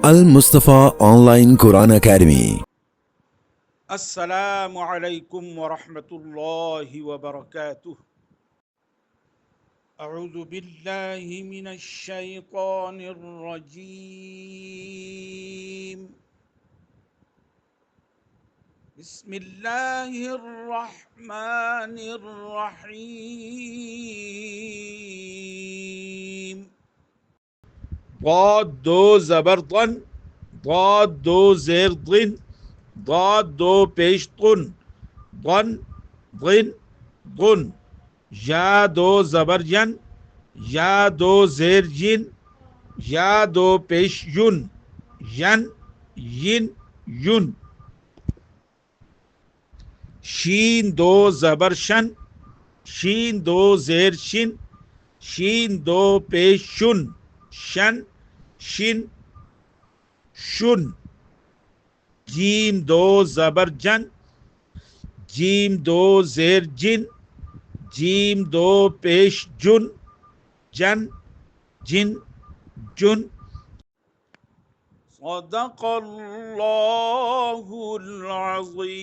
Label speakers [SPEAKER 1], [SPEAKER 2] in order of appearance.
[SPEAKER 1] المصطفى آنلائن قرآن اکیڈمی۔
[SPEAKER 2] السلام علیکم ورحمۃ اللہ وبرکاتہ۔ اعوذ باللہ من الشیطان الرجیم، بسم اللہ الرحمن الرحیم۔ ضاد دو زبر ضن، ضاد دو زیر ضن، ضاد دو پیش قن، ضن ضن ضن، یا دو زبر ین، یا دو زیر ین، یا دو پیش یون، ین ین یون، شین دو زبر شن، شین دو زیر شن، شین دو پیش شن، شن شن شن، جیم دو زبر جن، جیم دو زیر جن، جیم دو پیش جن، جن جن جن۔ صدق اللہ العظیم۔